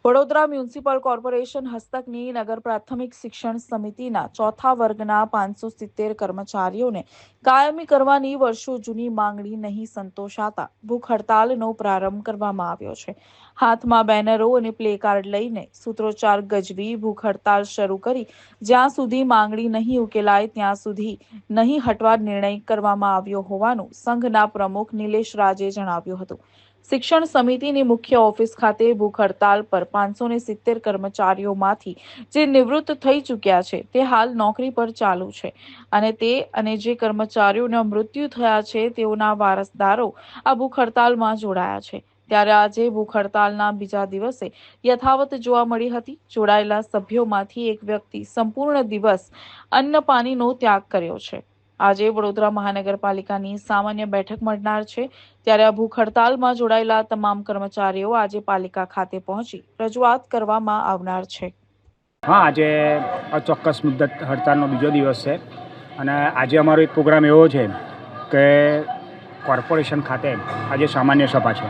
Vadodara municipal corporation હસ્તકની નગર પ્રાથમિક શિક્ષણ સમિતિના ચોથા વર્ગના 570 કર્મચારીઓને કાયમી કરવાની વર્ષો જૂની માંગણી નહીં સંતોષાતા ભૂખ હડતાલનો પ્રારંભ કરવામાં આવ્યો છે। હાથમાં બેનરો અને પ્લે કાર્ડ લઈને સૂત્રોચ્ચાર ગજવી ભૂખ હડતાલ શરૂ કરી જ્યાં સુધી માંગણી નહીં ઉકેલાય ત્યાં સુધી નહીં હટવા નિર્ણય કરવામાં આવ્યો હોવાનું સંઘના પ્રમુખ નિલેશ રાજે જણાવ્યું હતું। શિક્ષણ સમિતિની મુખ્ય ઓફિસ ખાતે ભૂખ હડતાલ પર 570 કર્મચારીઓમાંથી જે નિવૃત્ત થઈ ચૂક્યા છે તે હાલ નોકરી પર ચાલુ છે અને જે કર્મચારીઓના મૃત્યુ થયા છે તેઓના વારસદારો આ ભૂખ હડતાલમાં જોડાયા છે। ત્યારે આજે ભૂખ હડતાલના બીજા દિવસે યથાવત જોવા મળી હતી। જોડાયેલા સભ્યોમાંથી એક વ્યક્તિ સંપૂર્ણ દિવસ અન્ન પાણીનો ત્યાગ કર્યો છે। આજે વડોદરા મહાનગરપાલિકાની સામાન્ય બેઠક મળનાર છે ત્યારે આ ભૂખ હડતાલમાં જોડાયેલા તમામ કર્મચારીઓ આજે પાલિકા ખાતે પહોંચી રજૂઆત કરવામાં આવનાર છે। હા, આજે અચોક્કસ મુદ્દત હડતાલનો બીજો દિવસ છે અને આજે અમારો એક પ્રોગ્રામ એવો છે કે કોર્પોરેશન ખાતે આજે સામાન્ય સભા છે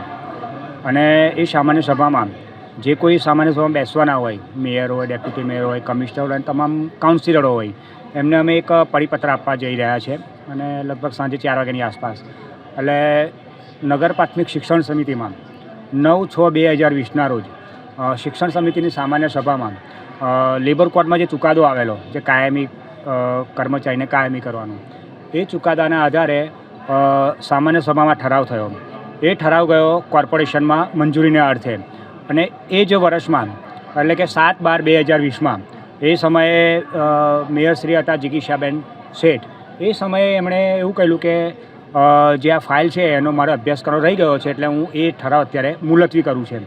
અને એ સામાન્ય સભામાં જે કોઈ સામાન્ય સભામાં બેસવાના હોય, મેયર હોય, ડેપ્યુટી મેયર હોય, કમિશનર હોય, તમામ કાઉન્સિલરો હોય, એમને અમે એક પરિપત્ર આપવા જઈ રહ્યા છે અને લગભગ સાંજે 4 વાગ્યાની આસપાસ। એટલે નગર પ્રાથમિક શિક્ષણ સમિતિમાં 9/6/2020ના રોજ શિક્ષણ સમિતિની સામાન્ય સભામાં લેબર કોર્ટમાં જે ચુકાદો આવેલો, જે કાયમી કર્મચારીને કાયમી કરવાનો, એ ચુકાદાના આધારે સામાન્ય સભામાં ઠરાવ થયો। એ ઠરાવ ગયો કોર્પોરેશનમાં મંજૂરીના અર્થે અને એ જ વર્ષમાં એટલે કે 7/12/2020માં એ સમયે મેયરશ્રી હતા જિગીશાબેન શેઠ, એ સમયે એમણે એવું કહ્યું કે જે આ ફાઇલ છે એનો મારો અભ્યાસ કરવાનો રહી ગયો છે એટલે હું એ ઠરાવ અત્યારે મુલતવી કરું છે।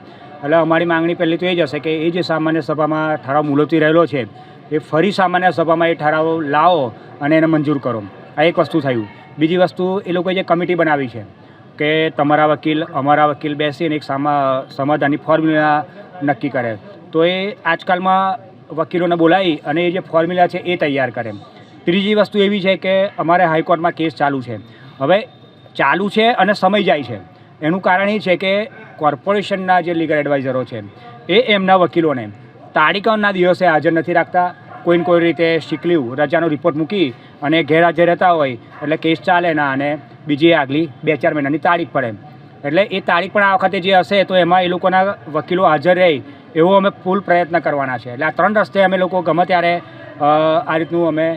એટલે અમારી માંગણી પહેલી તો એ જ હશે કે એ જે સામાન્ય સભામાં ઠરાવ મુલતવી રહેલો છે એ ફરી સામાન્ય સભામાં એ ઠરાવ લાવો અને એને મંજૂર કરો। આ એક વસ્તુ થયું। બીજી વસ્તુ, એ લોકોએ જે કમિટી બનાવી છે કે તમારા વકીલ અમારા વકીલ બેસીને એક સમાધાનની ફોર્મ્યુલા નક્કી કરે, તો એ આજકાલમાં વકીલોને બોલાવી અને એ જે ફોર્મ્યુલા છે એ તૈયાર કરે। ત્રીજી વસ્તુ એવી છે કે અમારે હાઈકોર્ટમાં કેસ ચાલુ છે। હવે ચાલુ છે અને સમય જાય છે, એનું કારણ એ છે કે કોર્પોરેશનના જે લીગલ એડવાઇઝરો છે એ એમના વકીલોને તારીખના દિવસે હાજર નથી રાખતા। કોઈને કોઈ રીતે સિક લીવ, રજાનો રિપોર્ટ મૂકી અને ગેરહાજર રહેતા હોય એટલે કેસ ચાલે ના અને બીજી આગલી 2-4 મહિનાની તારીખ પડે। એટલે એ તારીખ પણ આ વખતે જે હશે તો એમાં એ લોકોના વકીલો હાજર રહે એવો અમે ફૂલ પ્રયત્ન કરવાના છે। એટલે આ 3 રસ્તે અમે લોકો ગમે ત્યારે આ રીતનું અમે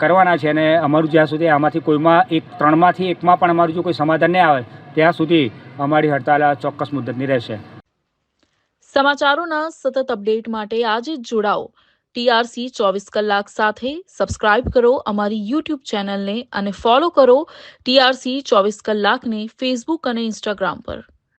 કરવાના છે અને અમારું જ્યાં સુધી આમાંથી કોઈમાં 3માંથી એકમાં પણ અમારું જો કોઈ સમાધાન નહીં આવે ત્યાં સુધી અમારી હડતાલ ચોક્કસ મુદ્દતની રહેશે। સમાચારોના સતત અપડેટ માટે આજે જ જોડાઓ TRC 24 કલાક સાથે। સબસ્ક્રાઇબ કરો અમારી YouTube ચેનલને અને ફોલો કરો TRC 24 કલાકને ફેસબુક અને ઇન્સ્ટાગ્રામ પર।